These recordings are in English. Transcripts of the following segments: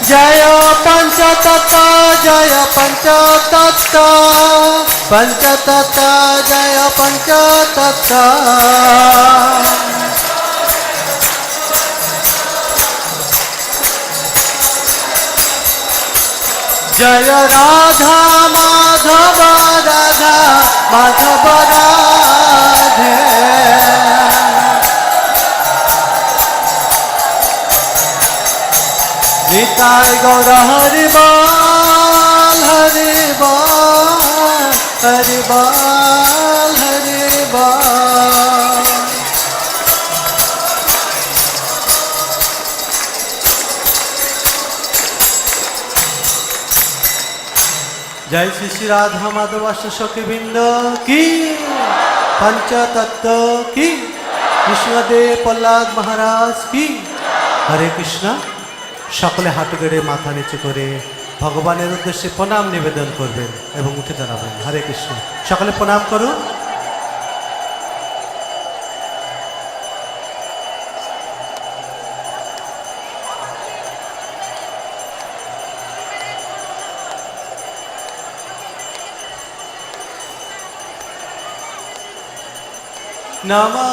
जय पंचतत्व जय पंचतत्व पंचतत्व जय पंचतत्व जय राधा माधव राधा माधव राधे निताय गौर हरि बोल हरि बोल हरि बोल हरि बोल। जय श्री श्री राधा माधव सखीवृंद की पंचतत्व की कृष्णदेव प्रहलाद महाराज की हरे कृष्णा। सकले हाथ गेड़े माथा नीचे करे भगवान उद्देश्य प्रणाम निवेदन करबें एवं उठे दाঁড়াবেন। हरे कृष्ण। सकले प्रणाम करुन। नमः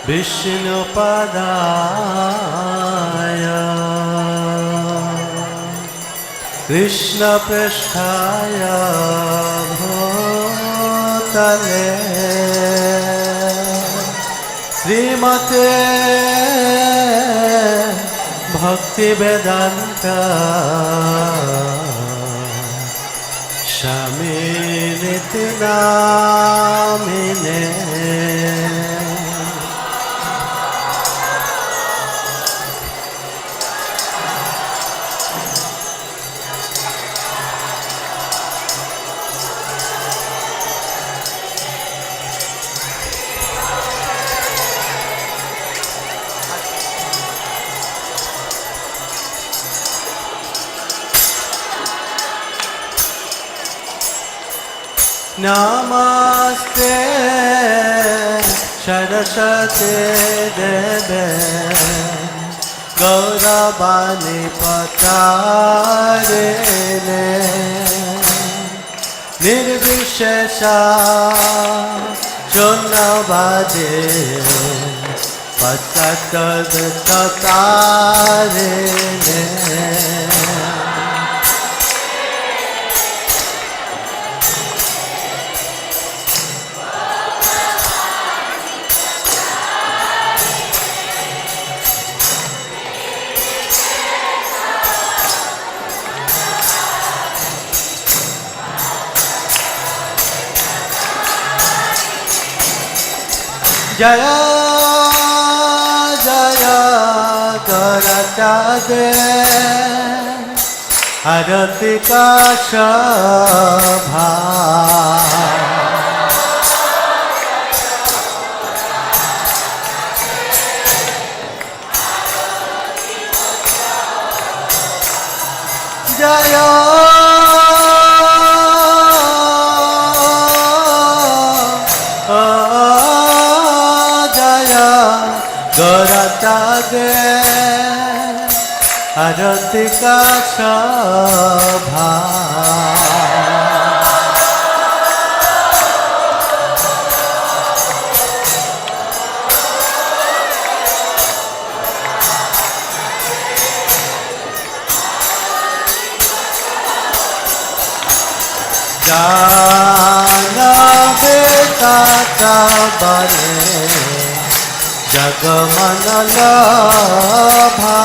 विष्णुपदाय कृष्णपृष्ठाय भूतले श्रीमते भक्तिवेदांत स्वामिनिति नामिने। नमस्ते सरस्वती देवे गौरवाणी पचारिणे निर्विशेषा शून्यवादी पश्चात्तारिणे। जय जय गौरचादे आरती का शोभा जय गौरचादे आरती का शोभा जानवे काका बने जगमन लोभा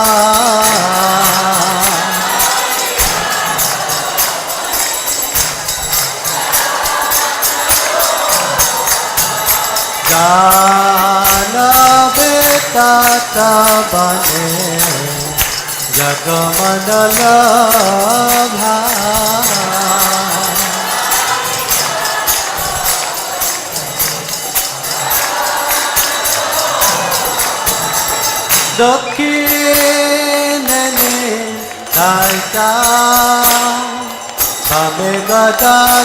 जानवे काका बने जगमन लोभा दक्षिणे कायता बामे गदाधारा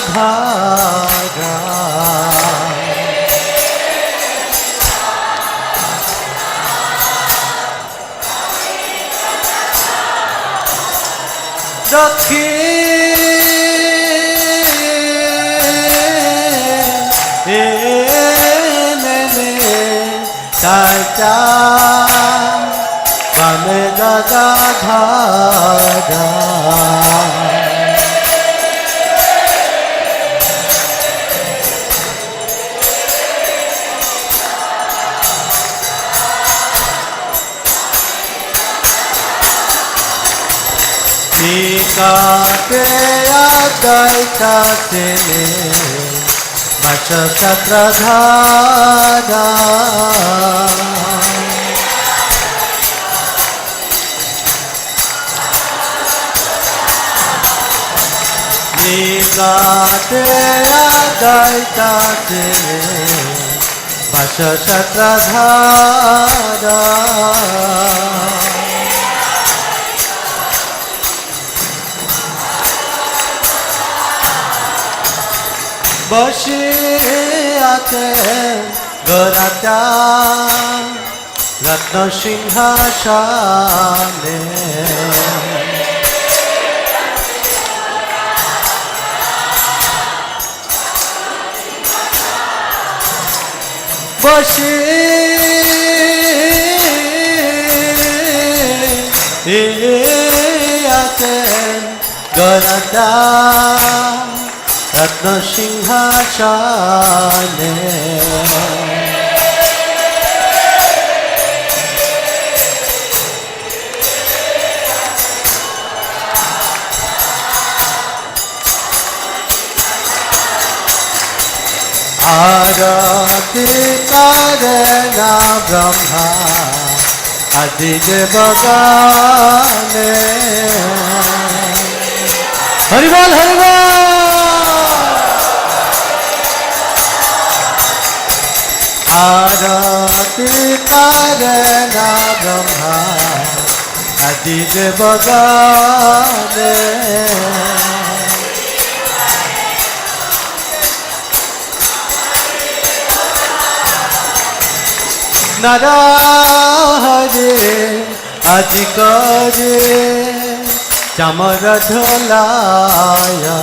দক্ষিণে চাচা বামে দাদা ধারা কাতে আদায় কাতে বাচ সত্রধারা নিগাতে আদায় কাতে বাচ সত্রধারা বসে আছে গোরাটা রত্ন সিংহাসনে বসে আছেন গোরাটা রত্ন সিংহাসনে আরতি করে না ব্রহ্মা আদি দেবগানে হরিবল হরিবল আরতি করে না ব্রহ্মা আদি দেবগানে নারাহরে আজি করে চামর ঢোলায়া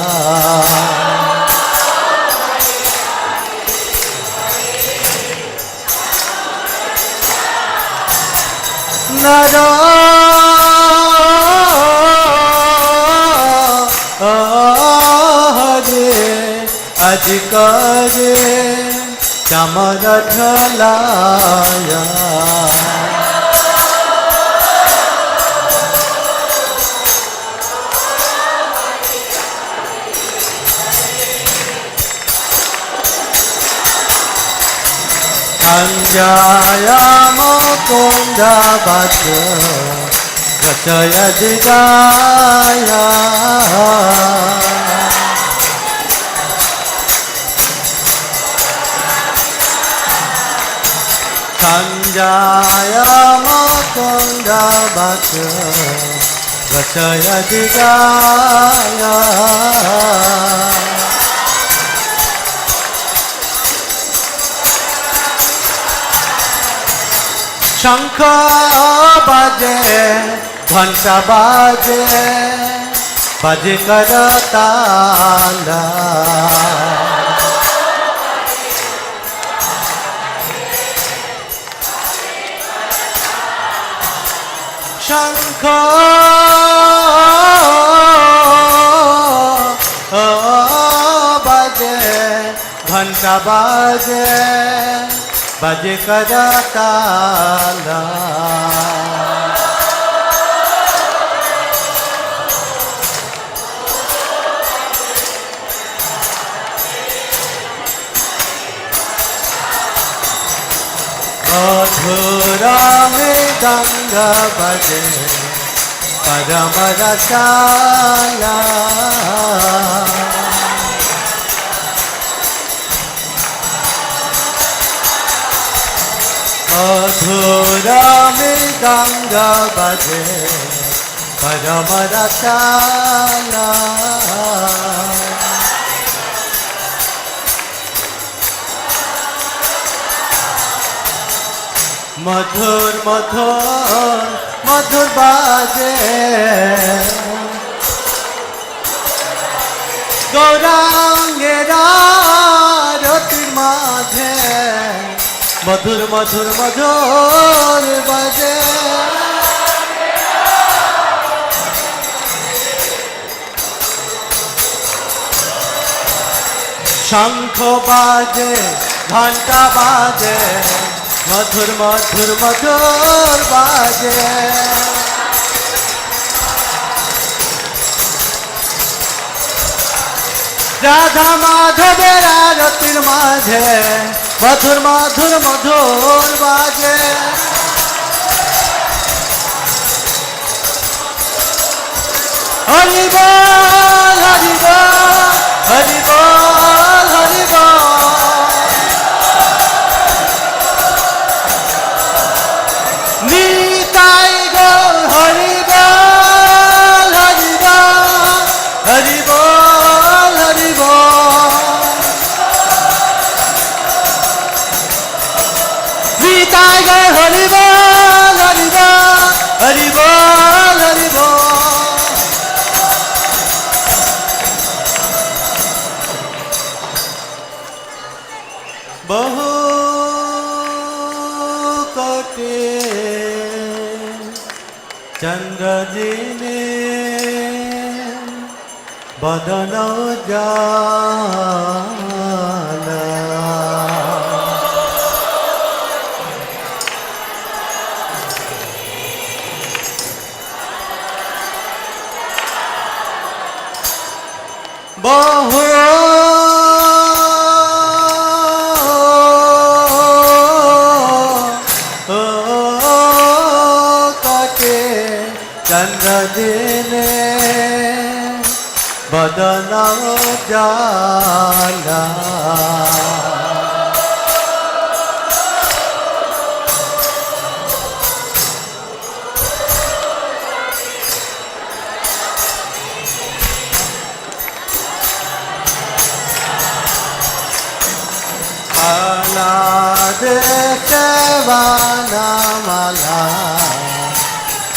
নারাহরে আজি করে চামর ঢোলায়া সঞ্জয় মুকুন্দ বচ রচয় দিগায়া সঞ্জয় মুকুন্দ বচ রচয় দিগায়া শঙ্খ বাজে ঘন্টা বাজে বাজে করতালা শঙ্খ বাজে ঘন্টা বাজে বাজে করতালা মধুরা মৃদঙ্গ বাজে পরম রসালা মধুরা মৃদঙ্গ বাজে পরম রসালা মধুর মধুর মধুর বাজে গৌরাঙ্গেরা রতির মাঝে মধুর মধুর মধুর বাজে শঙ্খ বাজে ঘন্টা বাজে মধুর মধুর মধুর বাজে রাধা মাধবের আরতির মাঝে মধুর মধুর মধুর বাজে হরি বল হরি বল হরি বল হরি বল নিতাই গৌর হরি বল হরি বল হরি বল হরি বল নিতাই গৌর হরি বল হরি বল হরি বল হরি বল বহু কটে চন্দ্র দিনে বদন জালা বহু চন্দ্র দিনে বদন জালা মালা দেশে বানা মালা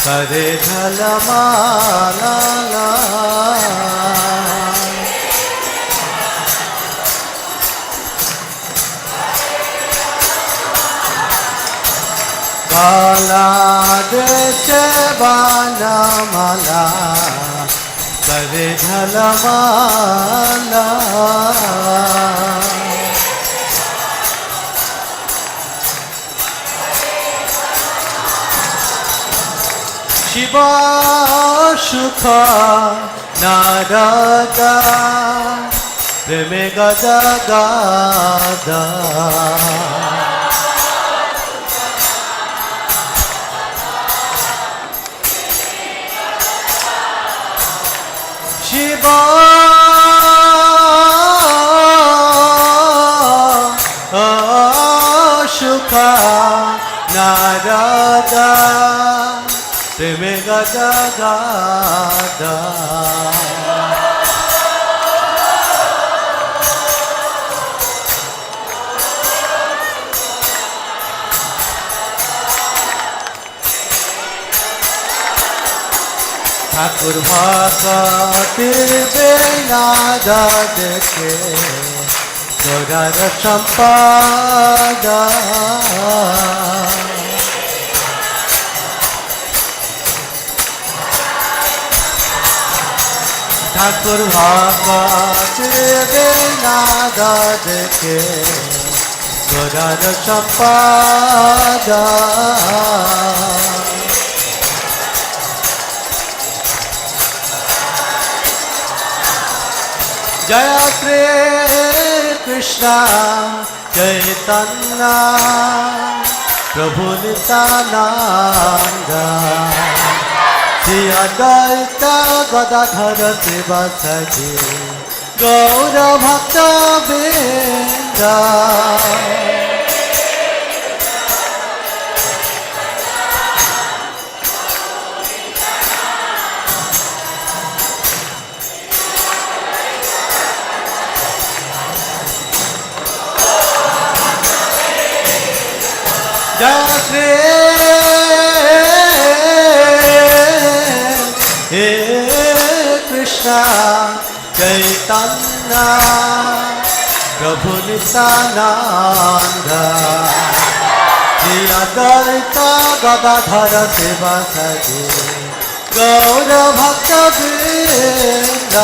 करे ঝলমালা কালা দেশে বানা মালা करे ঝলমালা শিব সুখ নারদা প্রেমে গদা গাদা শিব সুখ নারদা প্রেমে গদা গাদা ঠাকুর ভক্তের বেনাদা দেখে গোরার সম্পাদা ঠাকুর ভক্তের বেনাদা দেখে গোরার সম্পাদা জয় কৃষ্ণ চৈতন্য প্রভু নিত্যানন্দ শ্রী অদ্বৈত গদাধর শিবাসাদি গৌর ভক্ত বৃন্দ জয় শ্রী কৃষ্ণ चैतन्य प्रभु नित्यानंद श्री अद्वैत गदाधर शिवासादि गौर भक्त वृंद।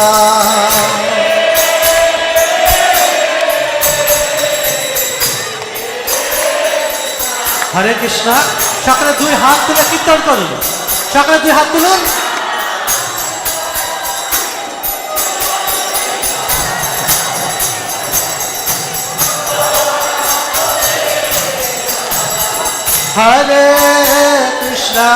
हरे कृष्णा सकले दुई हाथ तुले कीर्तन करुन सकले दुई हाथ तुलुन। हरे कृष्णा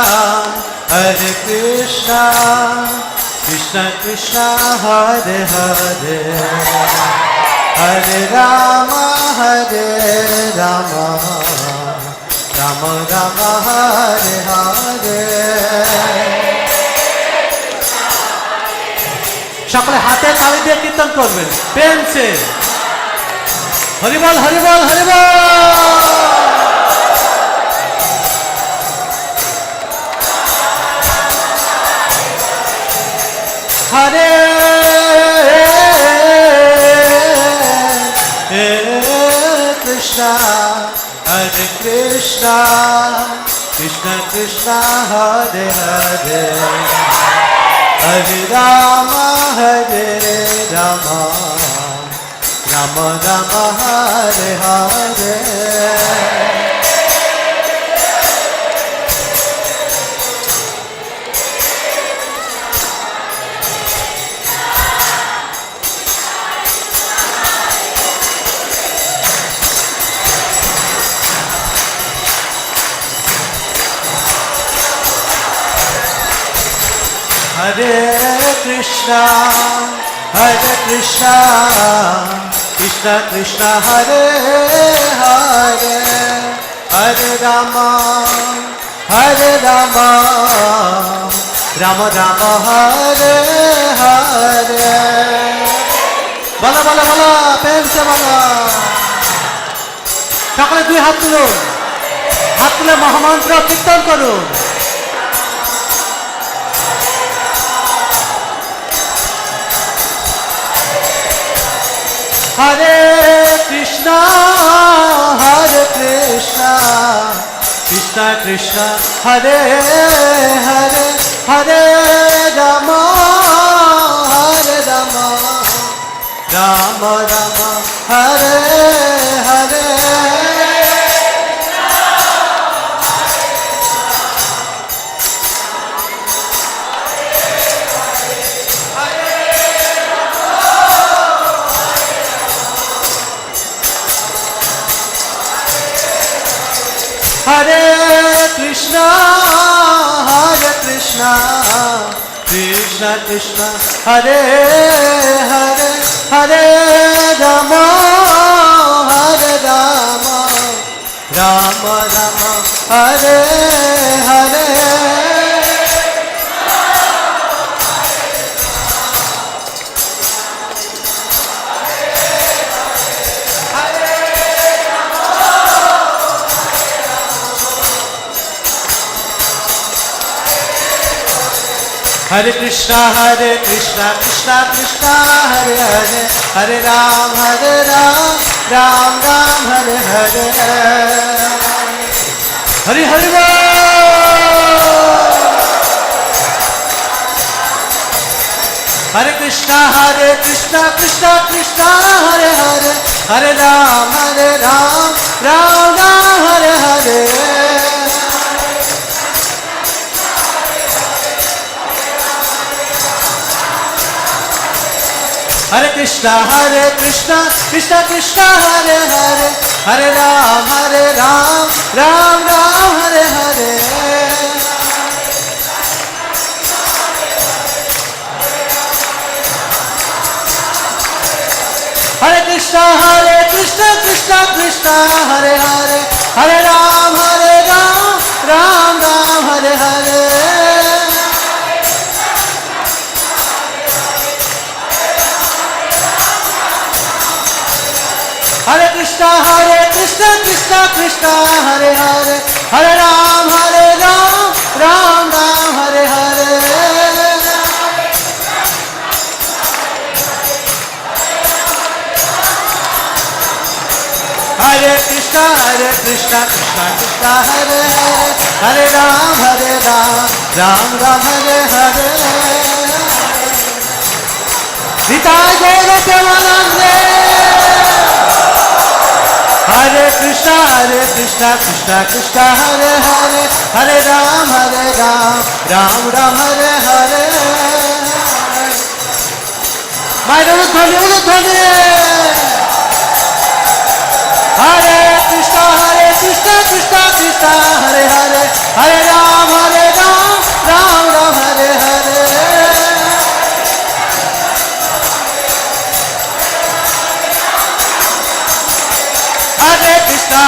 कृष्ण कृष्ण हरे हरे हरे राम राम राम हरे हरे। सकले हाथे ताली दिए कीर्तन करबेन प्रेम से हरि बोल हरि बोल हरि बोल। हरे कृष्णा कृष्ण कृष्ण हरे हरे हरे राम राम राम हरे हरे। हरे कृष्णा कृष्ण कृष्ण हरे हरे हरे राम राम राम हरे हरे। बोला बोला बोला प्रेम से बोला। सकले दुई हाथ तुलुन हाथ तुले महामंत्र कीर्तन करुन। हरे कृष्णा कृष्ण कृष्ण हरे हरे हरे राम राम राम हरे हरे। हरे कृष्णा कृष्ण कृष्ण हरे हरे हरे राम राम राम हरे हरे। हरे कृष्णा कृष्ण कृष्ण हरे हरे हरे राम राम राम हरे हरे। हरि हरि बोल। हरे कृष्णा कृष्ण कृष्ण हरे हरे हरे राम राम राम हरे हरे। हरे कृष्णा कृष्ण कृष्ण हरे हरे हरे राम राम राम हरे हरे। हरे कृष्णा कृष्ण कृष्ण हरे हरे हरे राम राम राम हरे हरे। हरे Krishna Krishna Krishna Hare Hare Hare Ram Ram Ram Hare Hare. Hare Krishna Krishna Krishna Hare Hare Hare Ram Ram Ram Hare Hare Nitai Gaur Premanande Hare Krishna Krishna Krishna Hare Hare Hare Ram Ram Ram Hare Hare Maira Udhani Hare Krishna Krishna Krishna Hare Hare Hare Ram Ram Ram Hare Hare Hare Krishna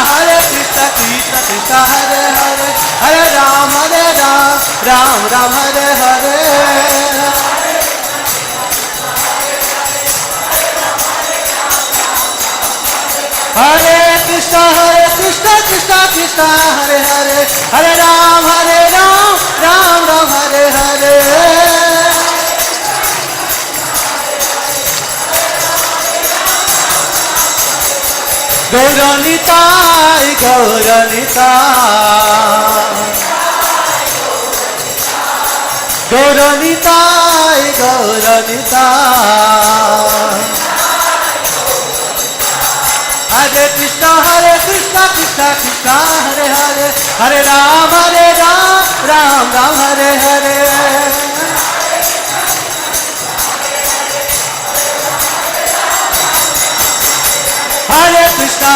Krishna Krishna Hare Hare Hare Ram Ram Ram Hare Hare Hare Krishna Krishna Krishna Hare Hare Hare Ram Ram Ram Hare Hare Gauranitai Hare Krishna Krishna Krishna Hare Hare Hare Ram Ram Ram Hare Hare Hare Krishna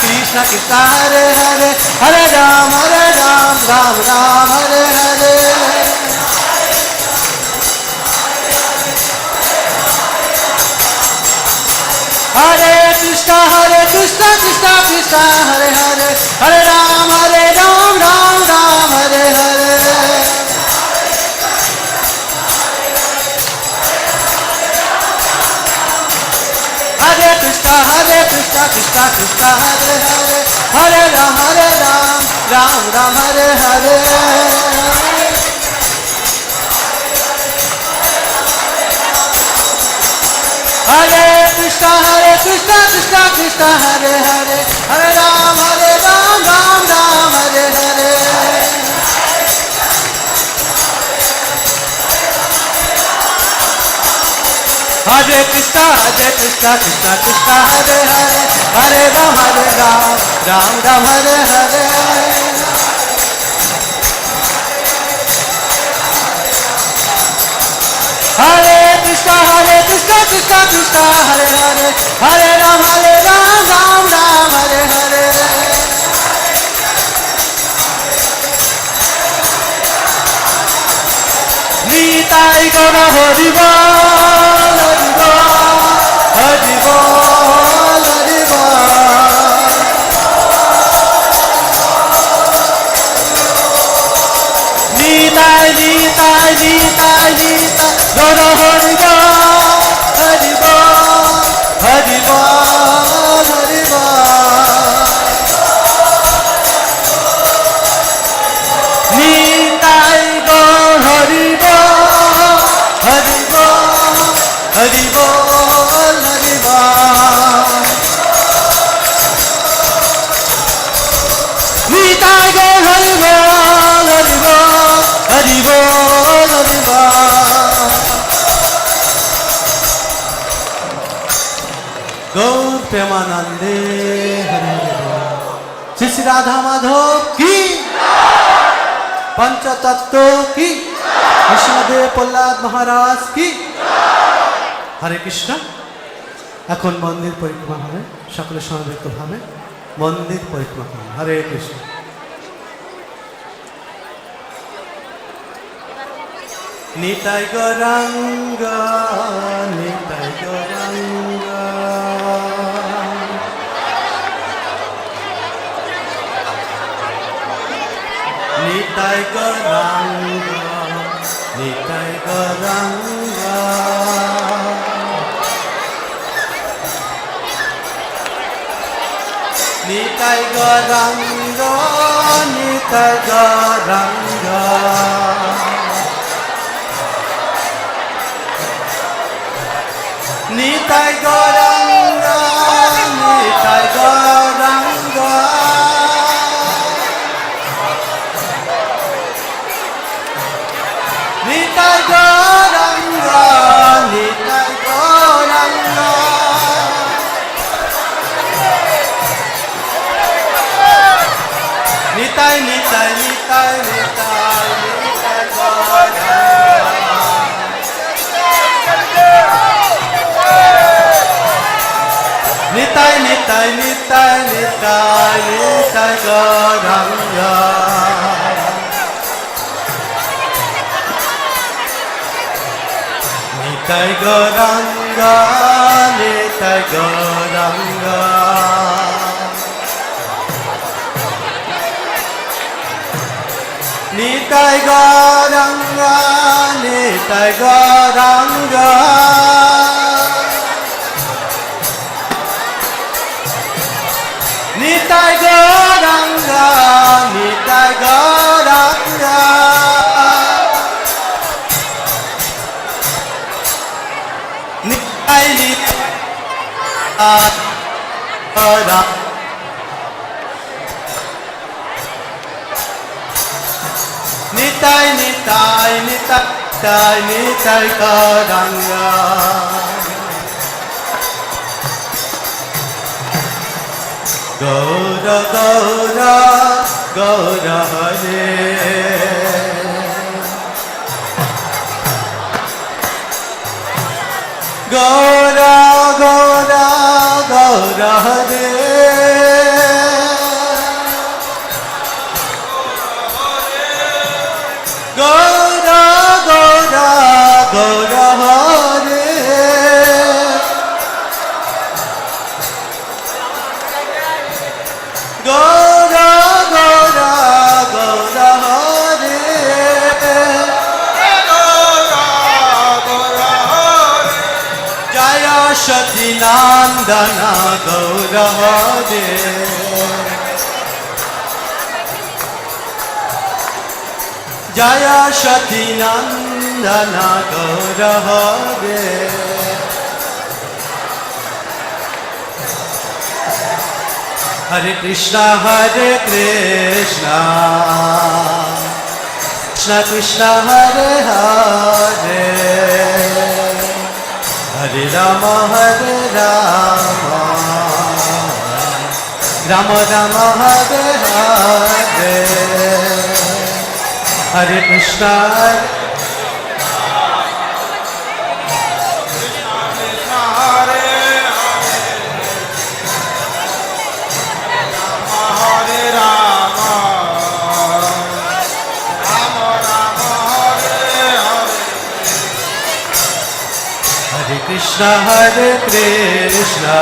Krishna Krishna Hare Hare Hare Ram Ram Ram Hare Hare Hare Krishna Krishna Krishna Hare Hare Hare Ram Ram Ram Hare Hare Hare Krishna Krishna Krishna Hare Hare Hare Ram Ram Ram Hare Hare Hare Krishna Krishna Krishna Hare Hare Hare Ram Ram Ram Hare Hare Hare Krishna Krishna Hare Hare Hare Ram Ram Ram Hare Hare Hare Krishna Krishna Krishna Hare Hare Hare Ram Ram Hare Hare Nitai Gaur Hari Bol Hari Bol Hari Bol Nitai Gaur Hari Bol Hari Bol Hari Bol Hari Bol Nitai Gaur Hari Bol Hari Bol Hari Bol Hari Bol Nitai Gaur Hari Bol Hari Bol Hari Bol Hari Bol Gaur Premanande Hare Hare Shri Shri Radha Madhav ki पंचतत्व की विष्णुदेव प्रहलाद महाराज की हरे कृष्ण এখন মন্দির পরিক্রমা হবে সকলে সমবেতভাবে মন্দির পরিক্রমা করুন হরে Krishna Nitai Gauranga Nitai Gauranga Nitai Gauranga, Nitai Gauranga. Nitai Gauranga, Nitai Gauranga. Nitai Gauranga, Nitai Gauranga. Nitai Gauranga Nitai Gauranga Nitai Nitai Nitai Nitai Nitai Gauranga Nitai Nitai Nitai Nitai Nitai Gauranga Nitai Gauranga Nitai Gauranga Nitai Gauranga Nitai Gauranga Nitai Gauranga Nitai Gauranga Nitai Nitai Gauranga Nitai Nitai Nitai Nitai Gauranga Gour Gour Gour হরে গৌর গৌর গৌর হরে গৌর গৌর গৌর হরে গৌর গৌর গৌর হরে জয় সতী নন্দন গৌর হরে জয় সতী নন্দন Gour Hare Hare Krishna Krishna Krishna Hare Hare Hare Ram Ram Ram Hare Hare Hare Krishna Krishna Hare Krishna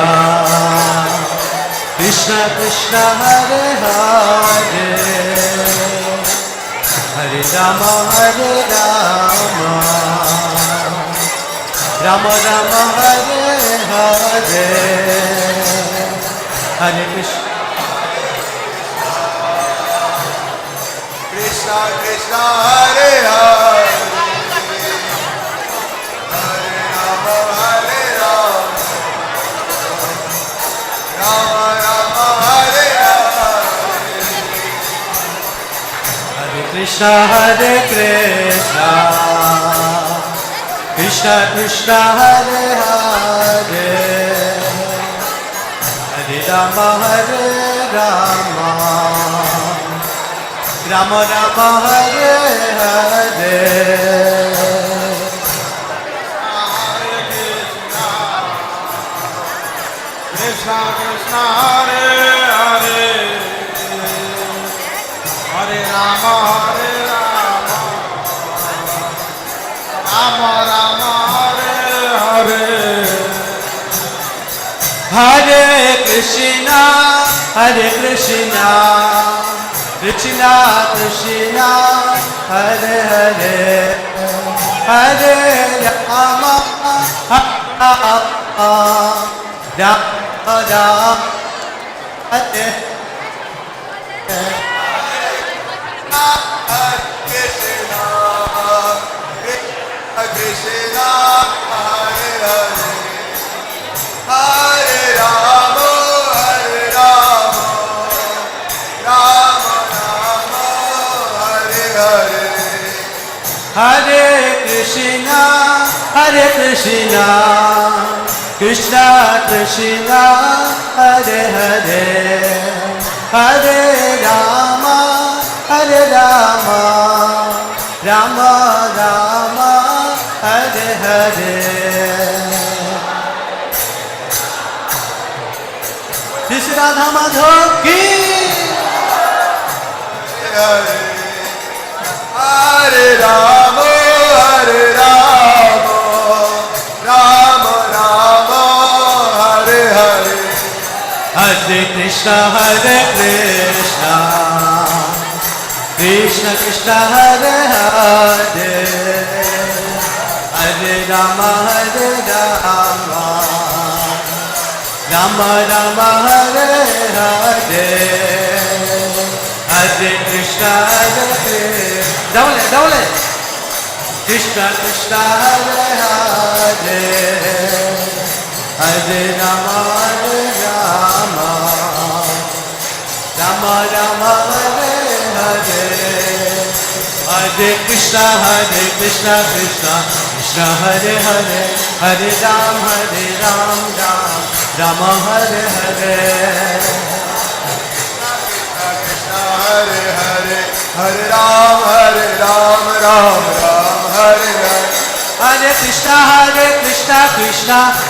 Krishna Krishna Hare Hare Hare Rama Hare Rama Rama Rama Hare Hare Hare Krishna Krishna Krishna Hare Hare Krishna Hare Krishna Krishna Krishna Hare Hare Hare Rama Hare Rama Rama Rama Hare Hare Krishna Krishna Hare Hare Hare Rama Hare Rama Rama Rama Hare Hare Hare Krishna Krishna Krishna Hare Hare Hare Rama Rama Rama Hare Krishna Hare Hare Hare Rama Hare Rama Rama Rama Hare Hare Hare Krishna, Krishna Krishna, Hare Hare, Hare Rama, Rama Rama, Hare Hare. Shri Radha Madhav ki Hare Hare Rama, Hare Rama, Rama Rama, Hare Hare. Hare Krishna, Krishna Krishna, Hare Hare, Hare Rama, Rama Rama, Hare Hare, Hare Krishna, double, Krishna Krishna, Hare Hare, Hare Rama, Rama Rama, Hare Hare, Hare Krishna, Krishna Krishna, Hare Hare, Hare Ram, Rama Hare Hare. Hare Hare, Hare Ram, Ram Ram, Hare Hare. Hare Krishna,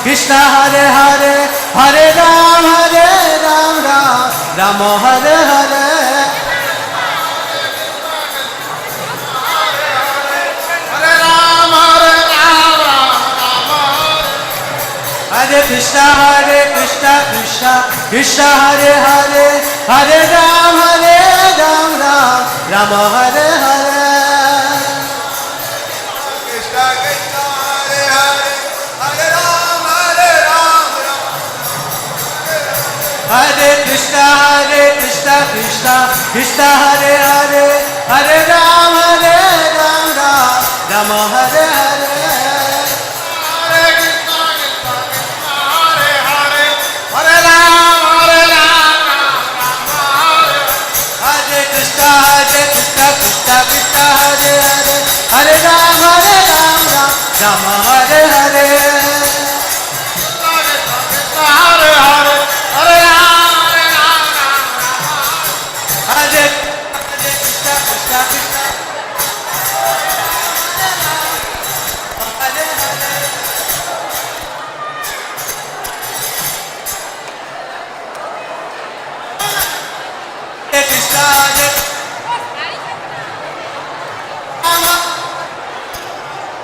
Krishna Hare Hare, Hare Ram, Rama Hare Hare. Hare Ram, Hare Krishna, Krishna Hare Hare, Hare Ram, Rama Hare Hare. Krishna Krishna, Hare Hare, Hare Ram, Hare Krishna, Krishna Hare Hare, Hare Ram, Rama Hare Hare. Hare Krishna Krishna, Hare Hare, Hare Ram, Hare Krishna, Krishna Hare Hare, Hare Ram, Rama Hare Hare. Hare Hare, Hare Ram, Hare Krishna, Krishna Hare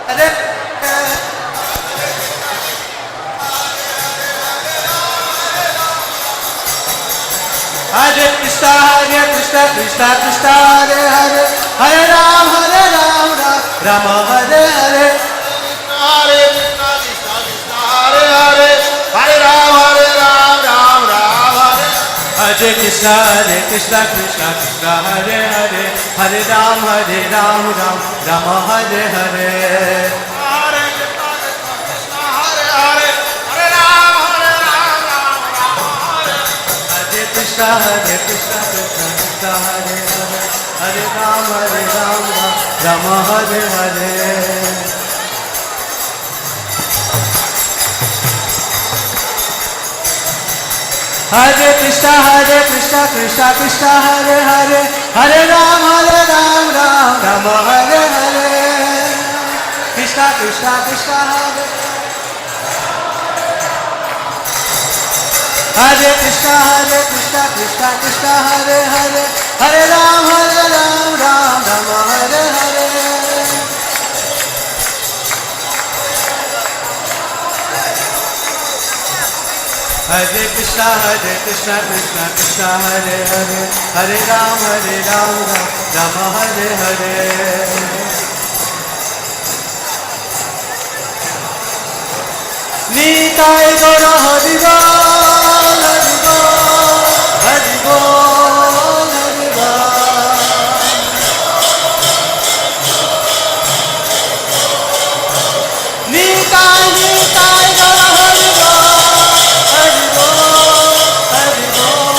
Hare. Hare Krishna, Hare Hare Krishna, Krishna Hare Hare, Hare Ram, Rama Hare Hare. Hare Krishna Krishna, Hare Hare, Hare Ram, Ram Hare. Hare Krishna, Krishna Hare Hare, Hare Ram, Rama Hare Hare. Hare Krishna Krishna, Hare Hare, Hare Ram, Ram Hare. Hare Krishna, Krishna Hare Hare, Hare Ram, Rama Hare Hare. Hare Krishna, Krishna Hare Hare, Hare Ram, Rama Hare Hare. Krishna Hare. Hare Krishna, Krishna Hare Hare, Hare Ram, Rama Hare Hare. Hare Krishna, Krishna Hare Hare, Hare Ram, Rama Hare Hare. Nitai Gaura Hari Bol, Hari Bol, Hari Bol. Nitai Gaura Hari Bol, Hari Bol, Hari Bol,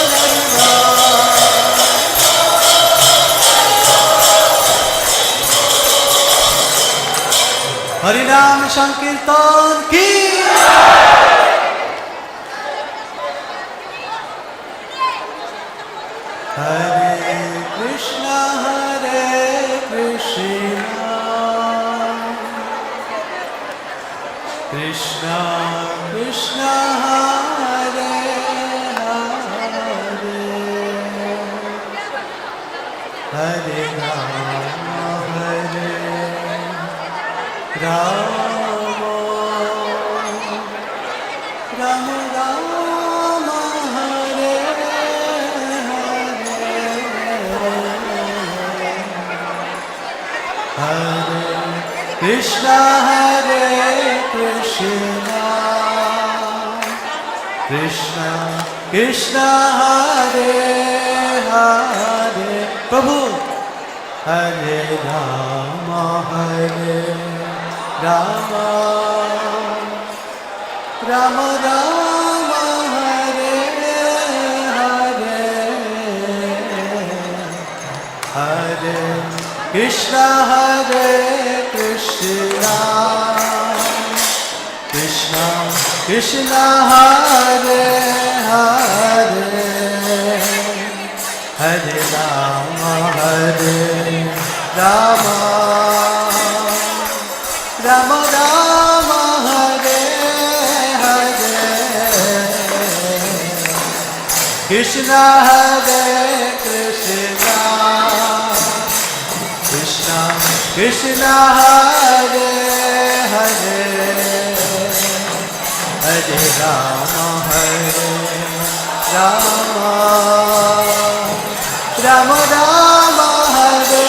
Hari Bol. হরিনাম সংকীর্তন কি হরে কৃষ্ণ কৃষ্ণ কৃষ্ণ হরে হরে হরে রাম রাম রাম হরে হরে কৃষ্ণ কৃষ্ণ কৃষ্ণ হরে হরে প্রভু হরে Ram Ram Ram Hare Hare Hare Krishna Krishna Krishna Krishna Hare Hare Hare Ram Ram Ram Ram Hare Hare Krishna Krishna Krishna Krishna Hare Hare Hare Ram Ram Ram Hare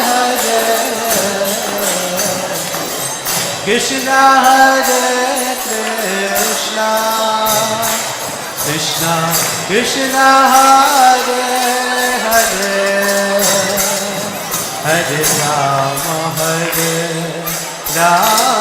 Hare Krishna Krishna Krishna Krishna Hare Hare Hare Ram Hare Hare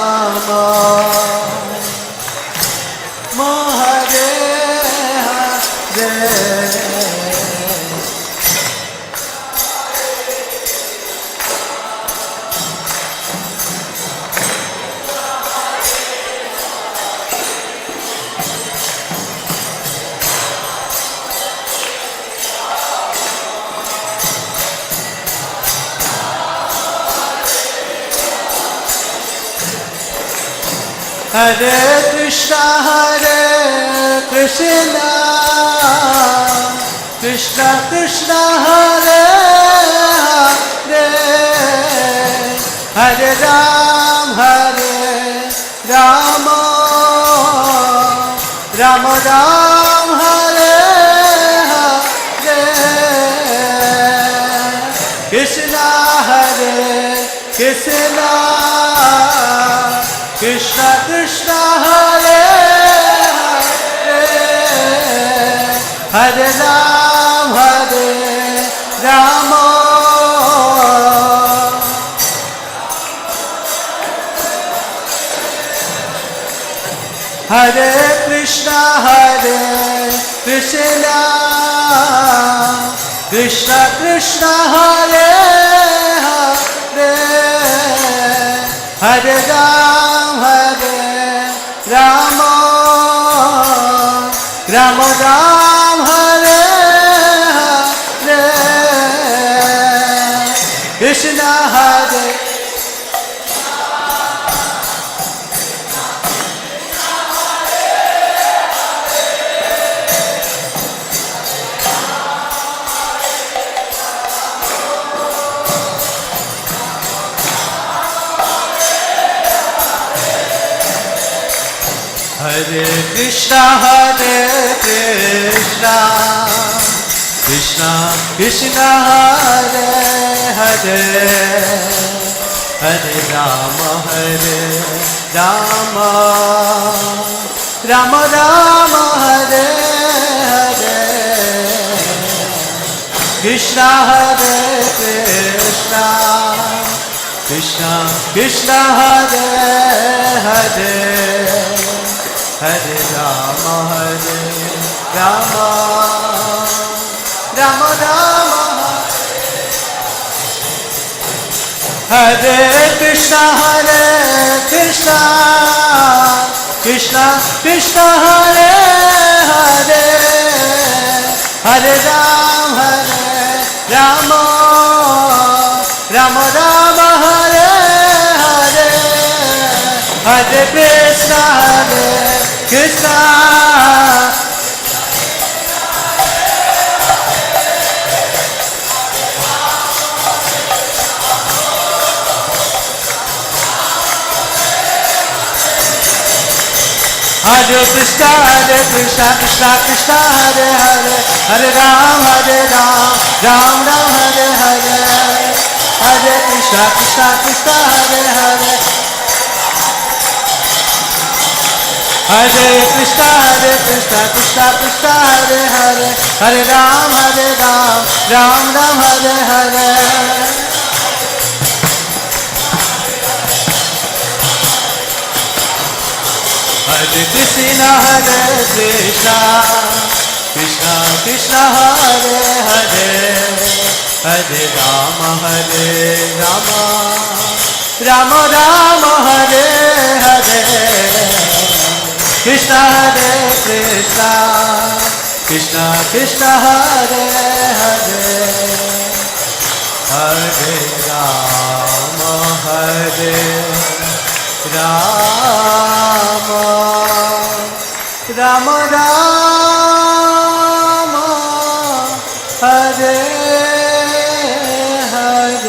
Hare Krishna Krishna Krishna Krishna Hare Hare Hare Ram Ram Ram Hare Hare Krishna Krishna Krishna Krishna Hare Hare Hare Ram Ram Hare Krishna Krishna Krishna Krishna Hare Hare Hare Ram Ram Ram Ram Hare Hare Krishna Hare Hare Krishna Krishna Krishna Hare Hare Hare Ram Ram Ram Ram Hare Hare Krishna Krishna Krishna Krishna Hare Hare Hare Ram Ram Ram Hare Krishna, Krishna Krishna, Hare Hare, Hare Rama, Rama Rama, Hare Hare, Hare Krishna, Krishna. Hare Krishna, Krishna Krishna, Hare Hare, Hare Ram, Ram Ram, Hare Hare, Hare Krishna, Krishna Krishna, Hare Hare, Hare Krishna, Krishna Krishna, Hare Hare, Hare Ram, Ram Ram, Hare Hare. Hare Krishna, Krishna Krishna, Hare Hare, Hare Rama, Rama Rama, Hare Hare, Krishna Krishna, Krishna Krishna, Hare Hare, Hare Rama, Rama Rama, Hare Hare.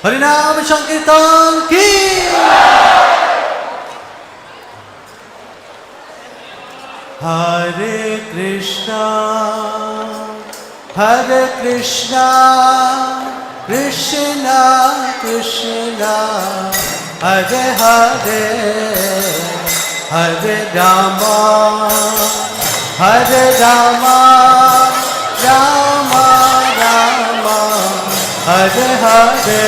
Hare Nam Sankirtan ki. Hare Krishna, Krishna Krishna, Hare Hare, Hare Rama, Rama Rama, Hare Hare.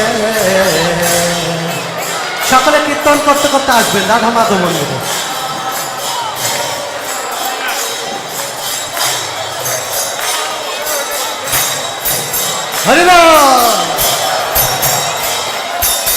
সকলে কীর্তন করতে করতে আসবেন রাধা মাধব মন্দিরে। হরি রাম।